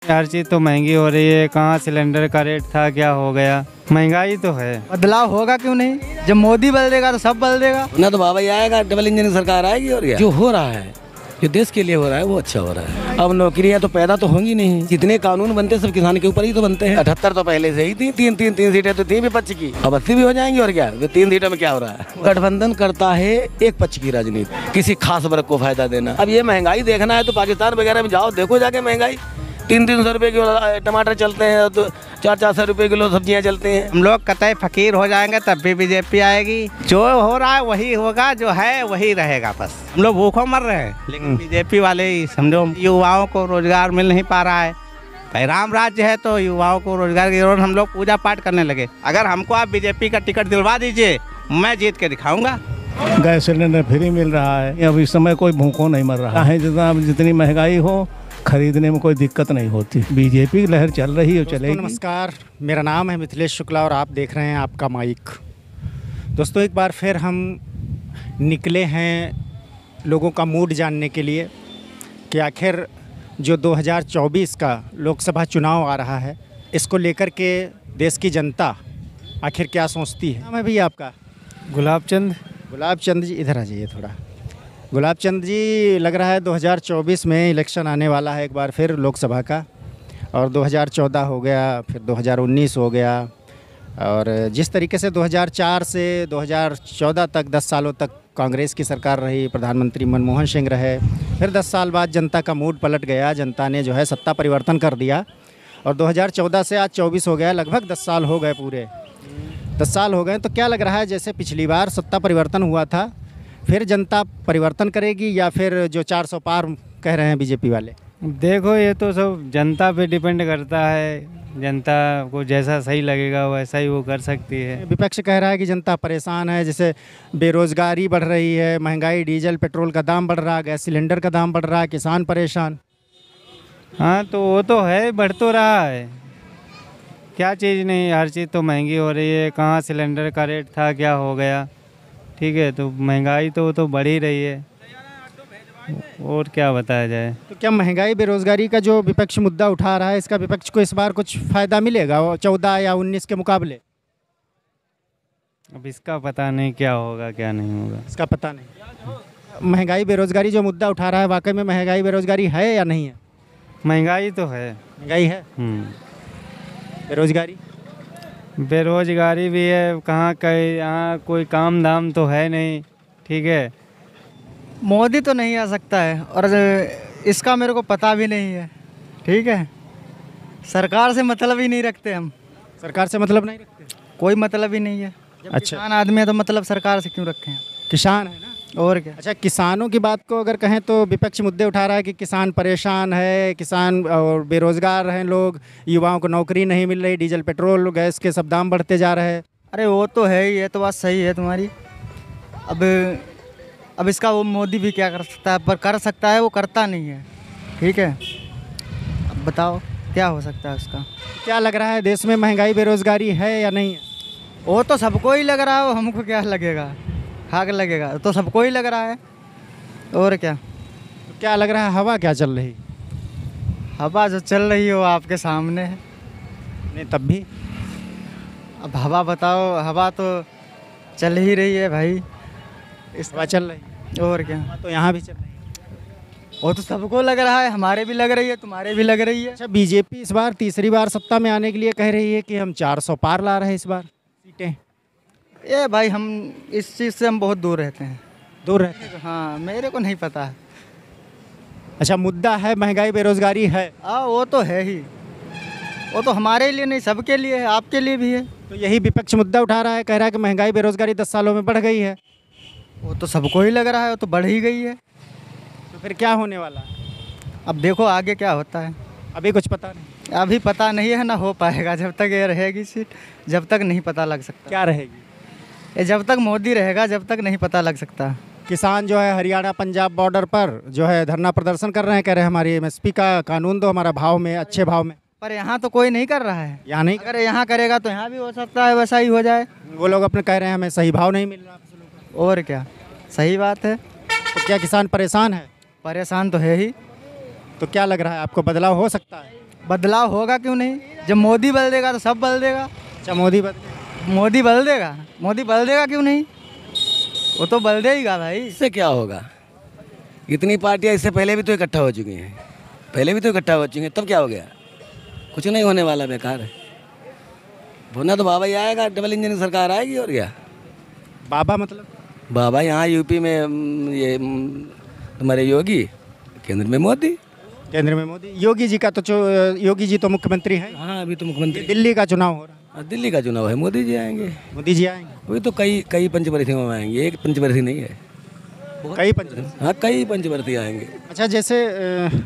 हर चीज़ तो महंगी हो रही है। कहाँ सिलेंडर का रेट था, क्या हो गया, महंगाई तो है। बदलाव होगा क्यों नहीं, जब मोदी बदल देगा तो सब बदल देगा ना। तो बाबा ही आएगा, डबल इंजन की सरकार आएगी। और क्या जो हो रहा है, जो देश के लिए हो रहा है वो अच्छा हो रहा है। अब नौकरियां तो पैदा तो होंगी नहीं, जितने कानून बनते सब किसान के ऊपर ही तो बनते हैं। 78 तो पहले से ही थी, तीन सीटें तो थी विपक्ष की, अब 80 भी हो जाएंगी। और क्या 3 सीटों में क्या हो रहा है। गठबंधन करता है एक पक्ष की राजनीति, किसी खास वर्ग को फायदा देना। अब ये महंगाई देखना है तो पाकिस्तान वगैरह में जाओ, देखो जाके महंगाई 300 रुपए किलो टमाटर चलते हैं, तो 400 रुपए किलो सब्जियां चलते हैं। हम लोग कतई फकीर हो जाएंगे तब भी बीजेपी आएगी। जो हो रहा है वही होगा, जो है वही रहेगा। बस हम लोग भूखों मर रहे हैं, लेकिन बीजेपी वाले ही समझो युवाओं को रोजगार मिल नहीं पा रहा है। भाई राम राज्य है तो युवाओं को रोजगार की जरूरत, हम लोग पूजा पाठ करने लगे। अगर हमको आप बीजेपी का टिकट दिलवा दीजिए, मैं जीत के दिखाऊंगा। गैस सिलेंडर फ्री मिल रहा है, अब इस समय कोई भूखों नहीं मर रहा है। जितनी महंगाई हो, खरीदने में कोई दिक्कत नहीं होती। बीजेपी की लहर चल रही है, चलेगी। नमस्कार, मेरा नाम है मिथिलेश शुक्ला और आप देख रहे हैं आपका माइक। दोस्तों, एक बार फिर हम निकले हैं लोगों का मूड जानने के लिए कि आखिर जो 2024 का लोकसभा चुनाव आ रहा है, इसको लेकर के देश की जनता आखिर क्या सोचती है। नाम है भैया आपका? गुलाब चंद जी, इधर आ जाइए थोड़ा। गुलाब चंद जी, लग रहा है 2024 में इलेक्शन आने वाला है एक बार फिर लोकसभा का, और 2014 हो गया, फिर 2019 हो गया, और जिस तरीके से 2004 से 2014 तक 10 सालों तक कांग्रेस की सरकार रही, प्रधानमंत्री मनमोहन सिंह रहे, फिर 10 साल बाद जनता का मूड पलट गया, जनता ने जो है सत्ता परिवर्तन कर दिया, और 2014 से आज 24 हो गया, लगभग 10 साल हो गए, पूरे 10 साल हो गए। तो क्या लग रहा है, जैसे पिछली बार सत्ता परिवर्तन हुआ था, फिर जनता परिवर्तन करेगी या फिर जो 400 पार कह रहे हैं बीजेपी वाले? देखो, ये तो सब जनता पे डिपेंड करता है। जनता को जैसा सही लगेगा वैसा ही वो कर सकती है। विपक्ष कह रहा है कि जनता परेशान है, जैसे बेरोजगारी बढ़ रही है, महंगाई, डीजल पेट्रोल का दाम बढ़ रहा है, गैस सिलेंडर का दाम बढ़ रहा है, किसान परेशान। हाँ, तो वो तो है, बढ़ तो रहा है। क्या चीज़ नहीं, हर चीज़ तो महंगी हो रही है। कहाँ सिलेंडर का रेट था, क्या हो गया, ठीक है। तो महंगाई तो बढ़ ही रही है, और क्या बताया जाए। तो क्या महंगाई बेरोजगारी का जो विपक्ष मुद्दा उठा रहा है, इसका विपक्ष को इस बार कुछ फ़ायदा मिलेगा 14 या 19 के मुकाबले? अब इसका पता नहीं क्या होगा क्या नहीं होगा, इसका पता नहीं। महंगाई बेरोजगारी जो मुद्दा उठा रहा है, वाकई में महंगाई बेरोजगारी है या नहीं है? महंगाई तो है। महंगाई है। बेरोजगारी भी है, कहाँ कहीं यहाँ कोई काम धाम तो है नहीं, ठीक है। मोदी तो नहीं आ सकता है, और इसका मेरे को पता भी नहीं है, ठीक है। सरकार से मतलब ही नहीं रखते हम। सरकार से मतलब नहीं रखते? कोई मतलब ही नहीं है। अच्छा, किसान आदमी है तो मतलब सरकार से क्यों रखें? किसान है ना, और क्या। अच्छा, किसानों की बात को अगर कहें तो विपक्ष मुद्दे उठा रहा है कि किसान परेशान है, किसान और बेरोजगार हैं लोग, युवाओं को नौकरी नहीं मिल रही, डीजल पेट्रोल गैस के सब दाम बढ़ते जा रहे हैं। अरे वो तो है ही, ये तो बात सही है तुम्हारी। अब इसका वो मोदी भी क्या कर सकता है, पर कर सकता है, वो करता नहीं है, ठीक है। अब बताओ क्या हो सकता है उसका। क्या लग रहा है, देश में महंगाई बेरोजगारी है या नहीं है? वो तो सबको ही लग रहा है, वो हमको क्या लगेगा, खाक लगेगा, तो सबको ही लग रहा है, और क्या। तो क्या लग रहा है, हवा क्या चल रही? हवा जो चल रही है वो आपके सामने है। नहीं, तब भी अब हवा बताओ, हवा तो चल ही रही है भाई, इस हवा चल रही, और क्या। हवा तो यहाँ भी चल रही है। वो तो सबको लग रहा है, हमारे भी लग रही है, तुम्हारे भी लग रही है। अच्छा, बीजेपी इस बार तीसरी बार सत्ता में आने के लिए कह रही है कि हम 400 पार ला रहे हैं इस बार सीटें। ये भाई, हम इस चीज़ से हम बहुत दूर रहते हैं। दूर रहते हैं? हाँ, मेरे को नहीं पता है। अच्छा, मुद्दा है महंगाई बेरोजगारी है। हाँ, वो तो है ही, वो तो हमारे लिए नहीं, सबके लिए है, आपके लिए भी है। तो यही विपक्ष मुद्दा उठा रहा है, कह रहा है कि महंगाई बेरोजगारी 10 सालों में बढ़ गई है। वो तो सबको ही लग रहा है, वो तो बढ़ ही गई है। तो फिर क्या होने वाला है? अब देखो आगे क्या होता है, अभी कुछ पता नहीं। अभी पता नहीं है, ना हो पाएगा जब तक ये रहेगी सीट, जब तक नहीं पता लग सकता। क्या रहेगी? ये जब तक मोदी रहेगा, जब तक नहीं पता लग सकता। किसान जो है हरियाणा पंजाब बॉर्डर पर जो है धरना प्रदर्शन कर रहे हैं, कह रहे हैं हमारी एमएसपी का कानून दो, हमारा भाव में, अच्छे भाव में। पर यहाँ तो कोई नहीं कर रहा है। यहाँ नहीं, अगर यहाँ करेगा तो यहाँ भी हो सकता है वैसा ही हो जाए। वो लोग अपने कह रहे हैं हमें सही भाव नहीं मिल रहा फसलों का। और क्या, सही बात है। तो क्या किसान परेशान है? परेशान तो है ही। तो क्या लग रहा है आपको, बदलाव हो सकता है? बदलाव होगा क्यों नहीं? जब मोदी बदल देगा तो सब बदल देगा। अच्छा, मोदी बदले। मोदी बदल देगा, मोदी बदल देगा क्यों नहीं? वो तो बदल देगा भाई। इससे क्या होगा? इतनी पार्टियां इससे पहले भी तो इकट्ठा हो चुकी हैं, पहले भी तो इकट्ठा हो चुकी हैं, तब क्या हो गया? कुछ नहीं होने वाला, बेकार है। होना तो बाबा ही आएगा, डबल इंजन की सरकार आएगी और क्या। बाबा मतलब? बाबा यहाँ यूपी में ये तुम्हारे योगी, केंद्र में मोदी। केंद्र में मोदी। योगी जी का तो योगी जी तो मुख्यमंत्री हैं। हाँ, अभी तो मुख्यमंत्री। दिल्ली का चुनाव हो रहा है। दिल्ली का चुनाव है, मोदी जी आएंगे। मोदी जी आएंगे। वही तो कई पंचवर्षियों में आएंगे, एक पंचवर्षी नहीं है। कई पंच हाँ, कई पंचवर्ती आएंगे। अच्छा, जैसे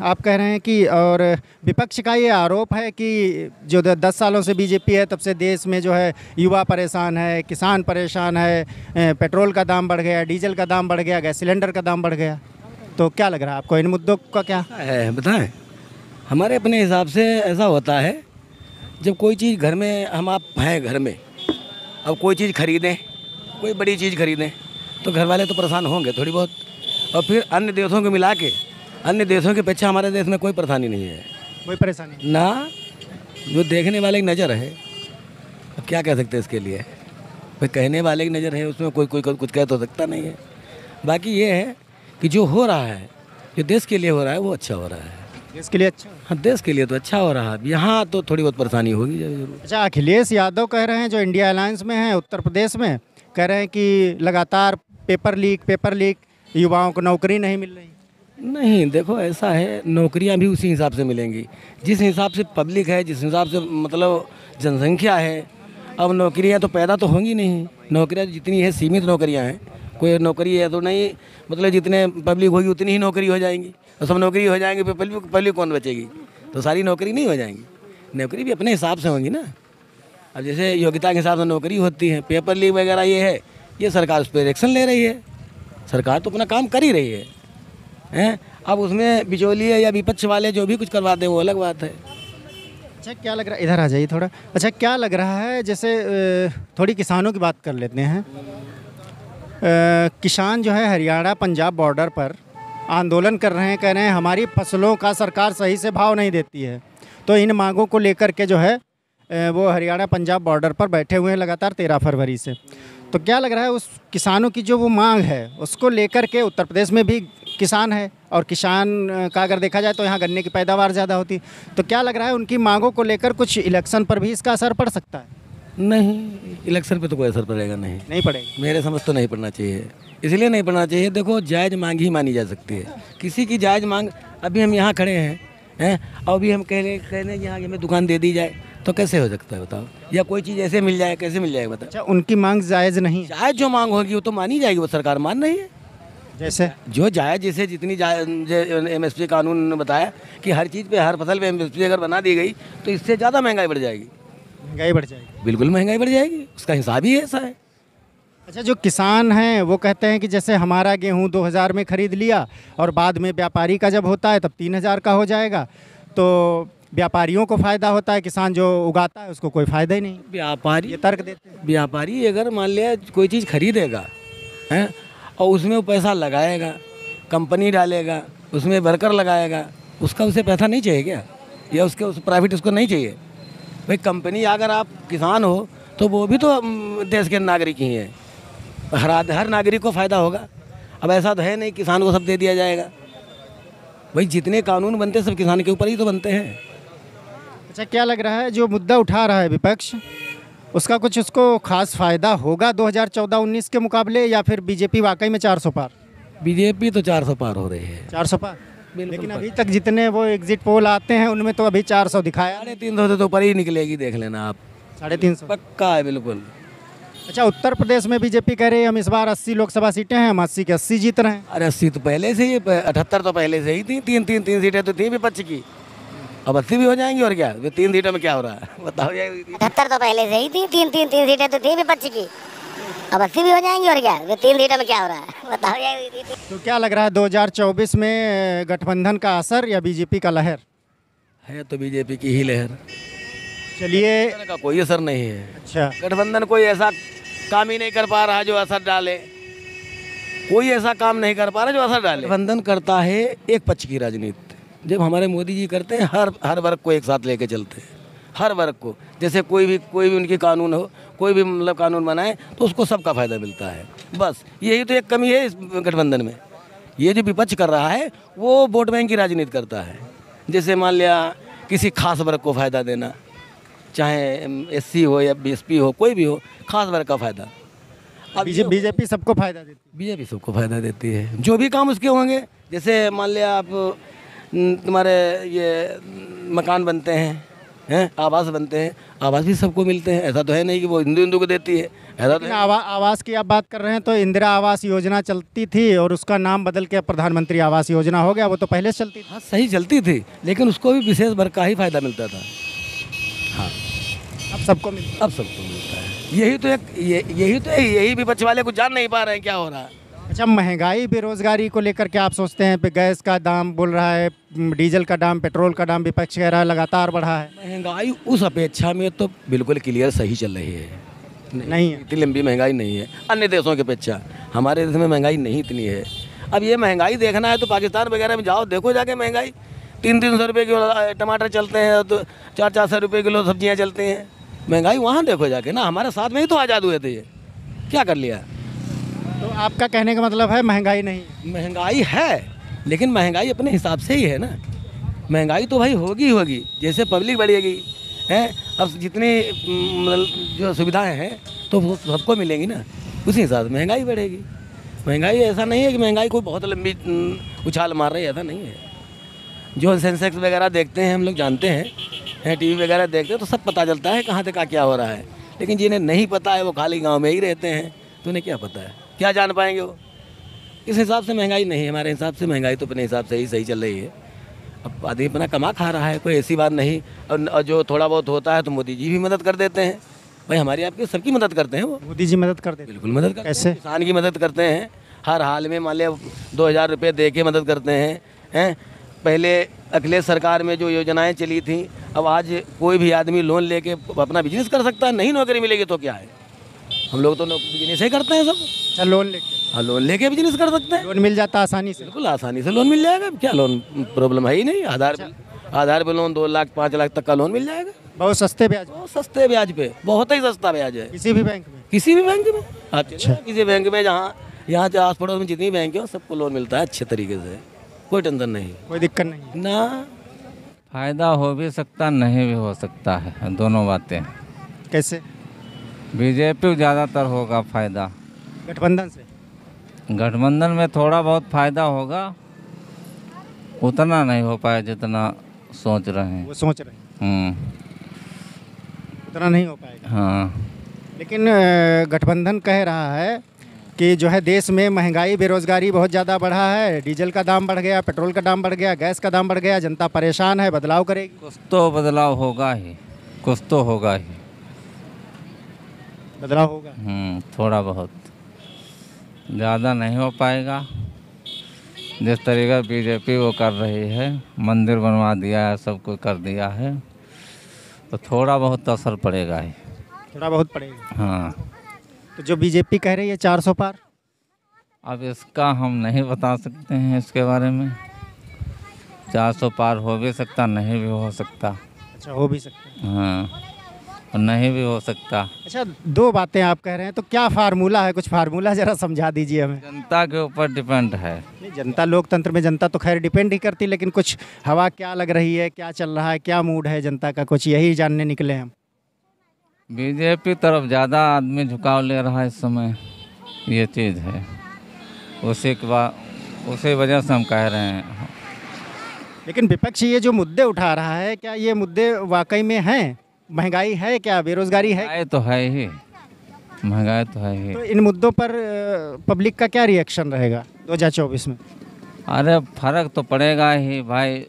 आप कह रहे हैं कि और विपक्ष का ये आरोप है कि जो 10 सालों से बीजेपी है तब से देश में जो है युवा परेशान है, किसान परेशान है, पेट्रोल का दाम बढ़ गया, डीजल का दाम बढ़ गया, गैस सिलेंडर का दाम बढ़ गया। तो क्या लग रहा है आपको इन मुद्दों का? क्या है बताएं? हमारे अपने हिसाब से ऐसा होता है, जब कोई चीज़ घर में हम आप हैं घर में, अब कोई चीज़ खरीदें, कोई बड़ी चीज़ खरीदें तो घर वाले तो परेशान होंगे थोड़ी बहुत, और फिर अन्य देशों को मिला के अन्य देशों की अपेक्षा हमारे देश में कोई परेशानी नहीं है। कोई परेशानी ना, जो देखने वाले की नज़र है, अब क्या कह सकते हैं इसके लिए? भाई कहने वाले की नज़र है, उसमें कोई कुछ कह तो सकता नहीं है। बाकी ये है कि जो हो रहा है, जो देश के लिए हो रहा है वो अच्छा हो रहा है। देश के लिए अच्छा? हाँ, देश के लिए तो अच्छा हो रहा है। यहाँ तो थोड़ी बहुत परेशानी होगी जरूर। अच्छा, अखिलेश यादव कह रहे हैं, जो इंडिया अलायंस में हैं उत्तर प्रदेश में, कह रहे हैं कि लगातार पेपर लीक, युवाओं को नौकरी नहीं मिल रही। नहीं, देखो ऐसा है, नौकरियां भी उसी हिसाब से मिलेंगी जिस हिसाब से पब्लिक है, जिस हिसाब से मतलब जनसंख्या है। अब नौकरियां तो पैदा तो होंगी नहीं, नौकरियां जितनी है सीमित नौकरियां हैं, कोई नौकरी है तो नहीं, मतलब जितने पब्लिक होगी उतनी ही नौकरी हो जाएंगी, और सब नौकरी हो जाएंगी फिर पब्लिक कौन बचेगी? तो सारी नौकरी नहीं हो जाएंगी, नौकरी भी अपने हिसाब से होंगी ना। अब जैसे योग्यता के हिसाब से नौकरी होती है, पेपर लीक वगैरह ये है, ये सरकार उस पर एक्शन ले रही है, सरकार तो अपना काम कर ही रही है, हैं? अब उसमें बिचौलिए या विपक्ष वाले जो भी कुछ करवाते हैं वो अलग बात है। अच्छा, क्या लग रहा है, इधर आ जाइए थोड़ा। अच्छा, क्या लग रहा है, जैसे थोड़ी किसानों की बात कर लेते हैं। किसान जो है हरियाणा पंजाब बॉर्डर पर आंदोलन कर रहे हैं, कह रहे हैं हमारी फसलों का सरकार सही से भाव नहीं देती है। तो इन मांगों को लेकर के जो है वो हरियाणा पंजाब बॉर्डर पर बैठे हुए हैं लगातार 13 फरवरी से। तो क्या लग रहा है, उस किसानों की जो वो मांग है उसको लेकर के, उत्तर प्रदेश में भी किसान है और किसान का अगर देखा जाए तो यहाँ गन्ने की पैदावार ज़्यादा होती है, तो क्या लग रहा है उनकी मांगों को लेकर कुछ इलेक्शन पर भी इसका असर पड़ सकता है? नहीं, इलेक्शन पे तो कोई असर पड़ेगा नहीं पड़ेगा। मेरे समझ तो नहीं पड़ना चाहिए, इसलिए नहीं पड़ना चाहिए। देखो, जायज़ मांग ही मानी जा सकती है, किसी की जायज़ मांग। अभी हम यहाँ खड़े हैं और अभी हम कह रहे यहाँ हमें दुकान दे दी जाए तो कैसे हो सकता है बताओ? या कोई चीज़ ऐसे मिल जाए, कैसे मिल जाएगा बताओ? अच्छा, उनकी मांग जायज़ नहीं है? जायज़ जो मांग होगी वो तो मानी जाएगी, वो सरकार मान रही है। जैसे जो जायज़, जैसे जितनी MSP कानून ने बताया कि हर चीज़ पे, हर फसल पे MSP अगर बना दी गई तो इससे ज़्यादा महंगाई बढ़ जाएगी। महंगाई बढ़ जाएगी? बिल्कुल महंगाई बढ़ जाएगी, उसका हिसाब ही ऐसा है। अच्छा, जो किसान हैं वो कहते हैं कि जैसे हमारा गेहूं 2000 में ख़रीद लिया और बाद में व्यापारी का जब होता है तब 3000 का हो जाएगा, तो व्यापारियों को फ़ायदा होता है, किसान जो उगाता है उसको कोई फ़ायदा ही नहीं। व्यापारी ये तर्क देते हैं। व्यापारी अगर मान लिया कोई चीज़ खरीदेगा हैं और उसमें वो पैसा लगाएगा, कंपनी डालेगा, उसमें वर्कर लगाएगा, उसका उसे पैसा नहीं चाहिए क्या? या उसके उस प्रॉफिट उसको नहीं चाहिए? भाई कंपनी, अगर आप किसान हो तो वो भी तो देश के नागरिक ही हैं, हर नागरिक को फ़ायदा होगा। अब ऐसा तो है नहीं किसान को सब दे दिया जाएगा। भाई जितने कानून बनते सब किसान के ऊपर ही तो बनते हैं। अच्छा, क्या लग रहा है जो मुद्दा उठा रहा है विपक्ष, उसका कुछ उसको खास फ़ायदा होगा 2014-19 के मुकाबले, या फिर बीजेपी वाकई में 400 पार? बीजेपी तो 400 पार हो रही है। 400 पार? लेकिन अभी तक जितने वो एग्जिट पोल आते हैं उनमें तो अभी 400 दिखाया। 350 से तो ऊपर ही निकलेगी, देख लेना आप। 350 पक्का है बिल्कुल। अच्छा, उत्तर प्रदेश में बीजेपी कह रही है हम इस बार 80 लोकसभा सीटें हैं, हम 80 के 80 जीत रहे हैं। अरे 80 तो पहले से ही, 78 तो पहले से ही थी। तीन सीटें तो थी विपक्ष की, अब 80 भी हो जाएंगी और क्या? 3 सीटों में क्या हो रहा है बताओ? 78 तो पहले से ही थी, तीन सीटें तो थी विपक्ष की, अब 80 भी हो जाएंगी और क्या? 3 सीटों में क्या हो रहा है बताओ? तो क्या लग रहा है 2024 में गठबंधन का असर या बीजेपी का लहर? है तो बीजेपी की ही लहर। चलिए, का कोई असर नहीं है। अच्छा, गठबंधन कोई ऐसा काम ही नहीं कर पा रहा जो असर डाले, कोई ऐसा काम नहीं कर पा रहा जो असर डाले। गठबंधन करता है एक पक्ष की राजनीति, जब हमारे मोदी जी करते हैं हर वर्ग को एक साथ लेके चलते हैं, हर वर्ग को। जैसे कोई भी उनकी कानून हो, कोई भी मतलब कानून बनाए तो उसको सबका फ़ायदा मिलता है। बस यही तो एक कमी है इस गठबंधन में। ये जो विपक्ष कर रहा है वो वोट बैंक की राजनीति करता है। जैसे मान लिया किसी खास वर्ग को फ़ायदा देना, चाहे एससी हो या बीएसपी हो, कोई भी हो, खास वर्ग का फ़ायदा। अब बीजेपी सबको फायदा देती है। बीजेपी सबको फ़ायदा देती है, जो भी काम उसके होंगे। जैसे मान लिया आप तुम्हारे ये मकान बनते हैं, आवास बनते हैं, आवास भी सबको मिलते हैं। ऐसा तो है नहीं कि वो हिंदू को देती है, ऐसा तो है। आवास की आप बात कर रहे हैं तो इंदिरा आवास योजना चलती थी और उसका नाम बदल के प्रधानमंत्री आवास योजना हो गया। वो तो पहले से चलती थी। हाँ सही चलती थी, लेकिन उसको भी विशेष वर्ग का ही फ़ायदा मिलता था। हाँ अब सबको मिलता है। यही विपक्ष वाले कुछ जान नहीं पा रहे हैं क्या हो रहा है। अच्छा, महंगाई बेरोजगारी को लेकर क्या आप सोचते हैं? पे गैस का दाम बोल रहा है, डीजल का दाम, पेट्रोल का दाम विपक्ष कह रहा है लगातार बढ़ा है। महंगाई उस अपेक्षा में तो बिल्कुल क्लियर सही चल रही है। नहीं है इतनी लंबी महंगाई नहीं है अन्य देशों की अपेक्षा। हमारे देश में महंगाई नहीं इतनी है। अब ये महंगाई देखना है तो पाकिस्तान वगैरह में जाओ, देखो जाके महंगाई। 300-300 रुपये किलो टमाटर चलते हैं, तो 400-400 रुपये किलो सब्जियाँ चलती हैं। महंगाई वहाँ देखो जाके ना, हमारे साथ में ही तो आज़ाद हुए थे। ये क्या कर लिया? तो आपका कहने का मतलब है महंगाई नहीं है? महंगाई है, लेकिन महंगाई अपने हिसाब से ही है ना। महंगाई तो भाई होगी, जैसे पब्लिक बढ़ेगी है। अब जितनी मतलब जो सुविधाएं हैं तो वो सबको मिलेंगी ना, उसी हिसाब से महंगाई बढ़ेगी। महंगाई ऐसा नहीं है कि महंगाई कोई बहुत लंबी उछाल मार रही है, ऐसा नहीं है। जो सेंसेक्स वगैरह देखते हैं हम लोग जानते हैं, टीवी वगैरह देखते हैं तो सब पता चलता है कहाँ तक क्या हो रहा है। लेकिन जिन्हें नहीं पता है वो खाली गाँव में ही रहते हैं, तो उन्हें क्या पता है, क्या जान पाएंगे वो। इस हिसाब से महंगाई नहीं है। हमारे हिसाब से महंगाई तो अपने हिसाब से ही सही चल रही है। अब आदमी अपना कमा खा रहा है, कोई ऐसी बात नहीं। और जो थोड़ा बहुत होता है तो मोदी जी भी मदद कर देते हैं। भाई हमारी आपकी सबकी मदद करते हैं वो। मोदी जी मदद कर देते हैं? बिल्कुल मदद करते हैं। कैसे? किसान की मदद करते हैं हर हाल में। मान लिया 2000 रुपये दे के मदद करते हैं। पहले अखिलेश सरकार में जो योजनाएँ चली थी, अब आज कोई भी आदमी लोन लेके अपना बिजनेस कर सकता है। नहीं नौकरी मिलेगी तो क्या है, हम लोग तो बिजनेस ही करते हैं सब। अच्छा, लोन लेके? हाँ, लोन लेके बिजनेस कर सकते हैं। लोन मिल जाता आसानी से? बिल्कुल आसानी से लोन मिल जाएगा। क्या लोन प्रॉब्लम है ही नहीं। आधार पे लोन 2 लाख 5 लाख तक का लोन मिल जाएगा। बहुत सस्ते ब्याज? बहुत सस्ते ब्याज पे, बहुत ही सस्ता ब्याज है। किसी भी बैंक में? किसी भी बैंक में। अच्छा, किसी बैंक में जहाँ यहाँ आस पड़ोस में जितनी बैंक है सबको लोन मिलता है अच्छे तरीके से, कोई टेंशन नहीं, कोई दिक्कत नहीं ना। फ़ायदा हो भी सकता, नहीं भी हो सकता है, दोनों बातें। कैसे? बीजेपी को ज़्यादातर होगा फ़ायदा गठबंधन से। गठबंधन में थोड़ा बहुत फ़ायदा होगा, उतना नहीं हो पाया जितना सोच रहे हैं। वो सोच रहे हैं उतना नहीं हो पाएगा। हाँ, लेकिन गठबंधन कह रहा है कि जो है देश में महंगाई बेरोजगारी बहुत ज़्यादा बढ़ा है, डीजल का दाम बढ़ गया, पेट्रोल का दाम बढ़ गया, गैस का दाम बढ़ गया, जनता परेशान है, बदलाव करेगी। कुछ तो बदलाव होगा ही, कुछ तो होगा ही, बदलाव होगा। थोड़ा बहुत, ज़्यादा नहीं हो पाएगा। जिस तरीका बीजेपी वो कर रही है, मंदिर बनवा दिया है, सब कुछ कर दिया है, तो थोड़ा बहुत तो असर पड़ेगा ही। थोड़ा बहुत पड़ेगा। हाँ, तो जो बीजेपी कह रही है 400 पार, अब इसका हम नहीं बता सकते हैं इसके बारे में। 400 पार हो भी सकता, नहीं भी हो सकता। अच्छा, हो भी सकता है। हाँ, और नहीं भी हो सकता। अच्छा, 2 बातें आप कह रहे हैं, तो क्या फार्मूला है? कुछ फार्मूला ज़रा समझा दीजिए हमें। जनता के ऊपर डिपेंड है। नहीं, जनता, लोकतंत्र में जनता तो खैर डिपेंड ही करती, लेकिन कुछ हवा क्या लग रही है, क्या चल रहा है, क्या मूड है जनता का, कुछ यही जानने निकले हम। बीजेपी तरफ ज़्यादा आदमी झुकाव ले रहा है इस समय, ये चीज़ है। उसी के बाद उसी वजह से हम कह रहे हैं। लेकिन विपक्ष ये जो मुद्दे उठा रहा है, क्या ये मुद्दे वाकई में हैं? महंगाई है क्या, बेरोजगारी है? महंगाई तो है ही, महंगाई तो है ही। तो इन मुद्दों पर पब्लिक का क्या रिएक्शन रहेगा 2024 में? अरे फर्क तो पड़ेगा ही भाई,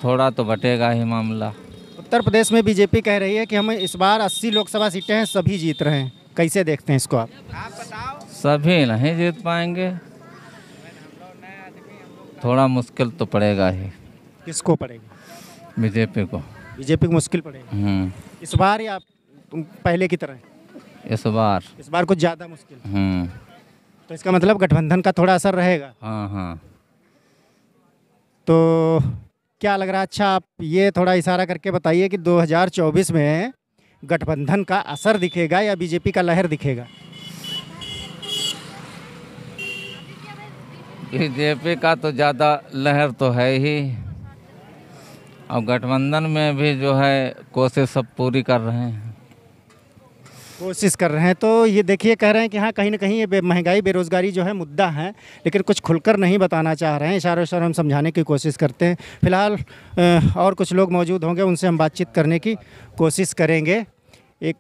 थोड़ा तो बटेगा ही मामला। उत्तर प्रदेश में बीजेपी कह रही है कि हम इस बार 80 लोकसभा सीटें हैं, सभी जीत रहे हैं। कैसे देखते हैं इसको आप? सभी नहीं जीत पाएंगे, थोड़ा मुश्किल तो पड़ेगा ही। किसको पड़ेगा? बीजेपी को। बीजेपी को मुश्किल पड़ेगा इस बार, या पहले की तरह? इस बार कुछ ज़्यादा मुश्किल। तो इसका मतलब गठबंधन का थोड़ा असर रहेगा। हाँ। तो क्या लग रहा है? अच्छा, आप ये थोड़ा इशारा करके बताइए कि 2024 में गठबंधन का असर दिखेगा या बीजेपी का लहर दिखेगा? बीजेपी का तो ज़्यादा लहर तो है ही, और गठबंधन में भी जो है कोशिश सब पूरी कर रहे हैं। कोशिश कर रहे हैं, तो ये देखिए कह रहे हैं कि हाँ कहीं ना कहीं ये महंगाई बेरोज़गारी जो है मुद्दा है, लेकिन कुछ खुलकर नहीं बताना चाह रहे हैं। इशारों इशारों हम समझाने की कोशिश करते हैं। फिलहाल और कुछ लोग मौजूद होंगे, उनसे हम बातचीत करने की कोशिश करेंगे। एक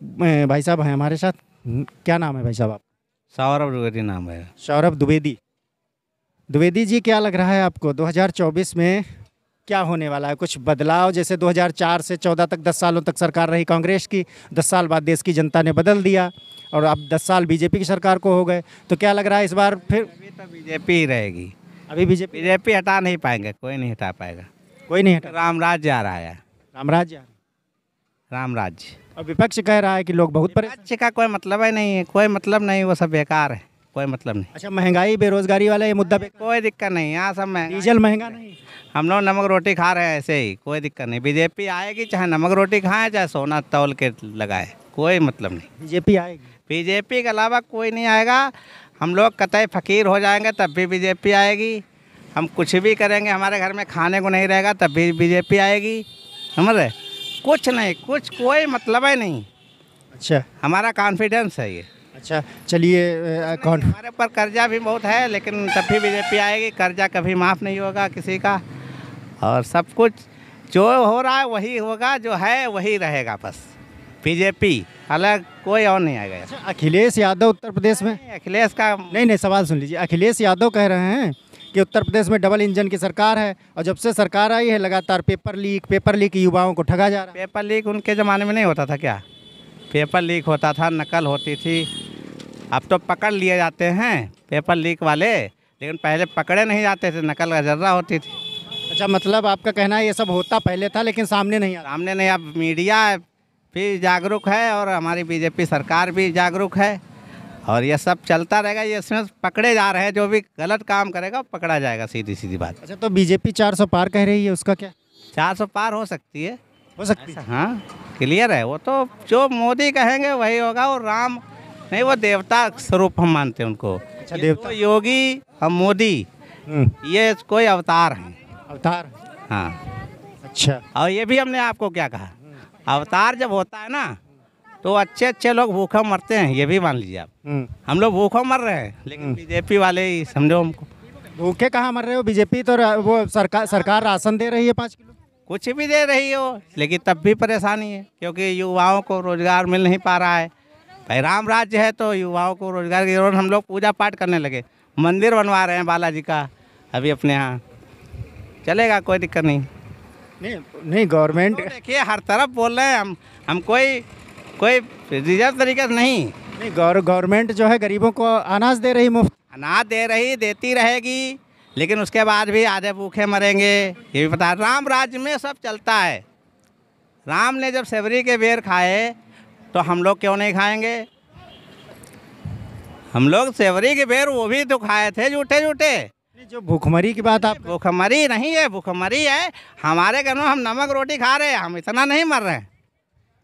भाई साहब हैं हमारे साथ। क्या नाम है भाई साहब आप? सौरभ द्विवेदी नाम है। सौरभ द्विवेदी। द्विवेदी जी, क्या लग रहा है आपको 2024 में क्या होने वाला है? कुछ बदलाव, जैसे 2004 से 14 तक 10 सालों तक सरकार रही कांग्रेस की, 10 साल बाद देश की जनता ने बदल दिया और अब 10 साल बीजेपी की सरकार को हो गए, तो क्या लग रहा है इस बार फिर? अभी तो बीजेपी ही रहेगी। अभी बीजेपी हटा नहीं पाएंगे, कोई नहीं हटा पाएगा। कोई नहीं हटा। राम राज्य आ रहा है। राम राज्य। राम राज्य। और विपक्ष कह रहा है कि लोग बहुत परेशान। राज्य का कोई मतलब ही नहीं है, कोई मतलब नहीं, वो सब बेकार है, कोई मतलब नहीं। अच्छा, महंगाई बेरोजगारी वाला ये मुद्दा कोई दिक्कत नहीं, यहाँ सब महंगा, डीजल महंगा नहीं, हम लोग नमक रोटी खा रहे हैं ऐसे ही, कोई दिक्कत नहीं। बीजेपी आएगी, चाहे नमक रोटी खाएं चाहे सोना तौल के लगाए, कोई मतलब नहीं। बीजेपी आएगी। बीजेपी के अलावा कोई नहीं आएगा। हम लोग कतई फकीर हो जाएंगे तब भी बीजेपी आएगी। हम कुछ भी करेंगे, हमारे घर में खाने को नहीं रहेगा तब भी बीजेपी आएगी। समझ रहे? कुछ नहीं, कुछ कोई मतलब ही नहीं। अच्छा, हमारा कॉन्फिडेंस है ये। अच्छा चलिए, कौन हमारे ऊपर कर्जा भी बहुत है, लेकिन तब भी बीजेपी आएगी। कर्जा कभी माफ़ नहीं होगा किसी का, और सब कुछ जो हो रहा है वही होगा, जो है वही रहेगा। बस बीजेपी, अलग कोई और नहीं आएगा। अच्छा, अखिलेश यादव उत्तर प्रदेश में, अखिलेश का नहीं सवाल सुन लीजिए। अखिलेश यादव कह रहे हैं कि उत्तर प्रदेश में डबल इंजन की सरकार है, और जब से सरकार आई है लगातार पेपर लीक युवाओं को ठगा जा रहा है। पेपर लीक उनके ज़माने में नहीं होता था क्या? पेपर लीक होता था, नकल होती थी। अब तो पकड़ लिए जाते हैं पेपर लीक वाले, लेकिन पहले पकड़े नहीं जाते थे, नकल का जर्रा होती थी। अच्छा, मतलब आपका कहना है ये सब होता पहले था लेकिन सामने नहीं आया। सामने नहीं, अब मीडिया भी जागरूक है और हमारी बीजेपी सरकार भी जागरूक है, और ये सब चलता रहेगा। ये इसमें पकड़े जा रहे हैं, जो भी गलत काम करेगा पकड़ा जाएगा, सीधी सीधी बात। अच्छा, तो बीजेपी 400 पार कह रही है, उसका क्या? 400 पार हो सकती है, हो सकती है। हाँ, क्लियर है। वो तो जो मोदी कहेंगे वही होगा। और राम नहीं, वो देवता स्वरूप हम मानते हैं उनको। अच्छा, ये देवता। तो योगी और मोदी, ये कोई अवतार हैं। अवतार। हाँ। अच्छा, और ये भी हमने आपको क्या कहा, अवतार जब होता है ना तो अच्छे अच्छे लोग भूखा मरते हैं, ये भी मान लीजिए आप। हम लोग भूखा मर रहे हैं, लेकिन बीजेपी वाले ही समझो हमको। भूखे कहाँ मर रहे हो? बीजेपी तो वो सरकार राशन दे रही है 5 किलो। कुछ भी दे रही हो, लेकिन तब भी परेशानी है, क्योंकि युवाओं को रोजगार मिल नहीं पा रहा है। भाई राम राज्य है तो युवाओं को रोजगार की जरूरत। हम लोग पूजा पाठ करने लगे, मंदिर बनवा रहे हैं बालाजी का अभी अपने यहाँ, चलेगा, कोई दिक्कत नहीं। नहीं गवर्नमेंट तो देखिए हर तरफ बोल रहे हैं हम कोई रिजर्व तरीके से नहीं। गवर्नमेंट जो है गरीबों को अनाज दे रही, मुफ्त अनाज दे रही, देती रहेगी, लेकिन उसके बाद भी आधे भूखे मरेंगे, ये भी पता है। राम राज्य में सब चलता है। राम ने जब सेवरी के बेर खाए तो हम लोग क्यों नहीं खाएंगे? हम लोग सेवरी के बेर वो भी तो खाए थे, झूठे झूठे। जो भूखमरी की बात, आप भूखमरी नहीं है, भूखमरी है हमारे घर में, हम नमक रोटी खा रहे हैं, हम इतना नहीं मर रहे हैं।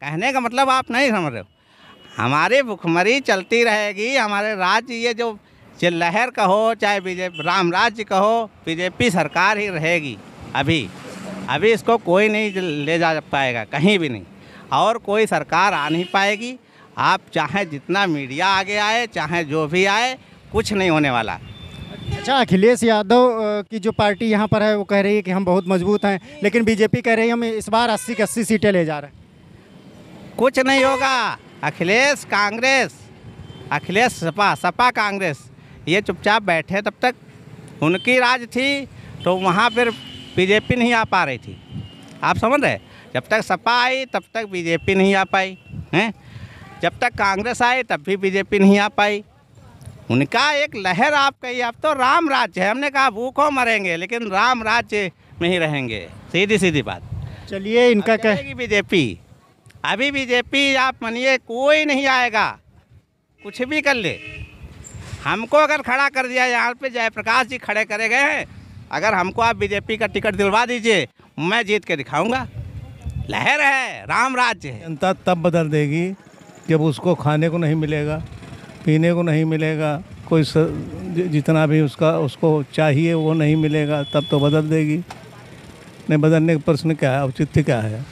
कहने का मतलब आप नहीं समझ रहे हो। हमारी भूखमरी चलती रहेगी। हमारे राज्य ये जो लहर कहो चाहे बीजेपी राम राज्य कहो, बीजेपी सरकार ही रहेगी। अभी इसको कोई नहीं ले जा पाएगा कहीं भी नहीं, और कोई सरकार आ नहीं पाएगी। आप चाहे जितना मीडिया आगे आए, चाहे जो भी आए, कुछ नहीं होने वाला। अच्छा, अखिलेश यादव की जो पार्टी यहाँ पर है वो कह रही है कि हम बहुत मजबूत हैं, लेकिन बीजेपी कह रही है हम इस बार 80 की 80 सीटें ले जा रहे हैं। कुछ नहीं होगा। अखिलेश कांग्रेस, अखिलेश सपा कांग्रेस, ये चुपचाप बैठे तब तक। उनकी राज थी तो वहाँ पर बीजेपी नहीं आ पा रही थी, आप समझ रहे? जब तक सपा आई तब तक बीजेपी नहीं आ पाई हैं, जब तक कांग्रेस आई तब भी बीजेपी नहीं आ पाई। उनका एक लहर आप कहिए, अब तो राम राज्य है। हमने कहा भूखों मरेंगे, लेकिन राम राज्य में ही रहेंगे, सीधी सीधी बात। चलिए, इनका कहेगी बीजेपी। अभी बीजेपी आप मानिए कोई नहीं आएगा, कुछ भी कर ले। हमको अगर खड़ा कर दिया, यहाँ पे जयप्रकाश जी खड़े करे गए हैं, अगर हमको आप बीजेपी का टिकट दिलवा दीजिए, मैं जीत के दिखाऊंगा। लहर है, राम राज्य है। जनता तब बदल देगी जब उसको खाने को नहीं मिलेगा, पीने को नहीं मिलेगा, कोई जितना भी उसको चाहिए वो नहीं मिलेगा, तब तो बदल देगी। नहीं बदलने का प्रश्न क्या है, औचित्य क्या है?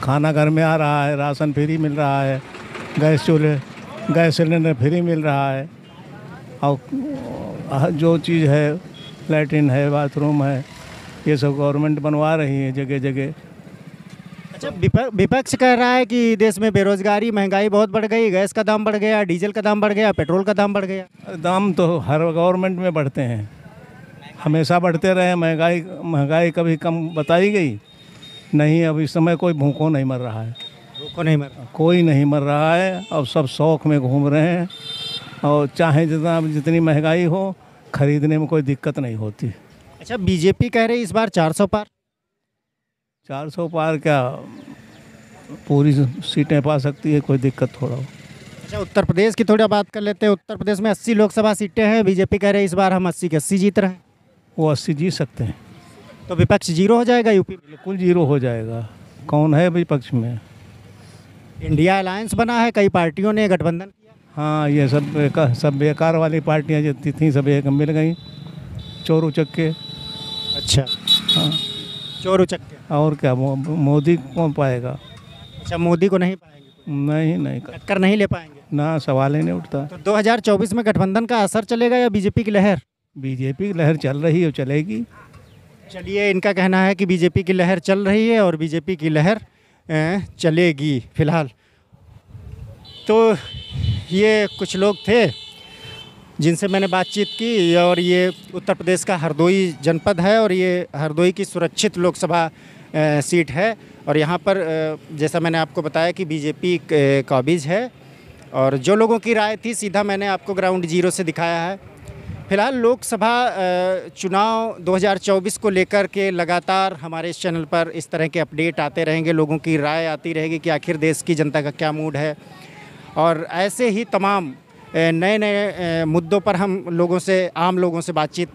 खाना घर में आ रहा है, राशन फ्री मिल रहा है, गैस सिलेंडर फ्री मिल रहा है, और जो चीज़ है, लैट्रिन है, बाथरूम है, ये सब गवर्नमेंट बनवा रही है जगह जगह। अच्छा, विपक्ष कह रहा है कि देश में बेरोजगारी, महंगाई बहुत बढ़ गई, गैस का दाम बढ़ गया, डीजल का दाम बढ़ गया, पेट्रोल का दाम बढ़ गया। दाम तो हर गवर्नमेंट में बढ़ते हैं, हमेशा बढ़ते रहे। महंगाई कभी कम बताई गई नहीं। अब इस समय कोई भूखों नहीं मर रहा है, भूखों नहीं मर रहा, कोई नहीं मर रहा है। अब सब शौक में घूम रहे हैं, और चाहे जितनी महंगाई हो, खरीदने में कोई दिक्कत नहीं होती। अच्छा, बीजेपी कह रही इस बार 400 पार। 400 पार क्या, पूरी सीटें पा सकती है, कोई दिक्कत थोड़ा हो। अच्छा, उत्तर प्रदेश की थोड़ा बात कर लेते हैं। उत्तर प्रदेश में 80 लोकसभा सीटें हैं, बीजेपी कह रहे इस बार हम 80 के 80 जीत रहे हैं। वो 80 जीत सकते हैं। तो विपक्ष जीरो हो जाएगा यूपी में? बिल्कुल जीरो हो जाएगा। कौन है विपक्ष में? इंडिया अलायंस बना है, कई पार्टियों ने गठबंधन किया। हाँ, ये सब बेकार वाली पार्टियाँ जितनी थी सब एक मिल गई, चोर उचक्के। अच्छा, हाँ, चोर उचक्के। और क्या, मोदी कौन पाएगा? अच्छा, मोदी को नहीं पाएंगे? नहीं टक्कर नहीं ले पाएंगे ना, सवाल ही नहीं उठता। तो 2024 में गठबंधन का असर चलेगा या बीजेपी की लहर? बीजेपी की लहर चल रही है, चलेगी। चलिए, इनका कहना है कि बीजेपी की लहर चल रही है और बीजेपी की लहर चलेगी फिलहाल। तो ये कुछ लोग थे जिनसे मैंने बातचीत की, और ये उत्तर प्रदेश का हरदोई जनपद है, और ये हरदोई की सुरक्षित लोकसभा सीट है। और यहाँ पर जैसा मैंने आपको बताया कि बीजेपी काबिज है, और जो लोगों की राय थी सीधा मैंने आपको ग्राउंड जीरो से दिखाया है। फिलहाल लोकसभा चुनाव 2024 को लेकर के लगातार हमारे इस चैनल पर इस तरह के अपडेट आते रहेंगे, लोगों की राय आती रहेगी कि आखिर देश की जनता का क्या मूड है। और ऐसे ही तमाम नए नए मुद्दों पर हम लोगों से, आम लोगों से बातचीत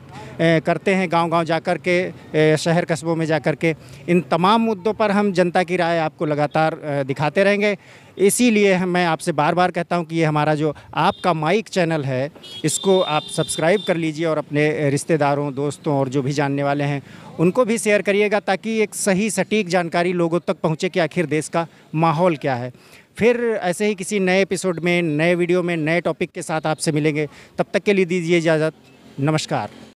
करते हैं, गांव-गांव जाकर के, शहर कस्बों में जाकर के। इन तमाम मुद्दों पर हम जनता की राय आपको लगातार दिखाते रहेंगे। इसीलिए मैं आपसे बार बार कहता हूं कि ये हमारा जो आपका माइक चैनल है, इसको आप सब्सक्राइब कर लीजिए, और अपने रिश्तेदारों, दोस्तों और जो भी जानने वाले हैं उनको भी शेयर करिएगा, ताकि एक सही सटीक जानकारी लोगों तक पहुँचे कि आखिर देश का माहौल क्या है। फिर ऐसे ही किसी नए एपिसोड में, नए वीडियो में, नए टॉपिक के साथ आपसे मिलेंगे। तब तक के लिए दीजिए इजाज़त। नमस्कार।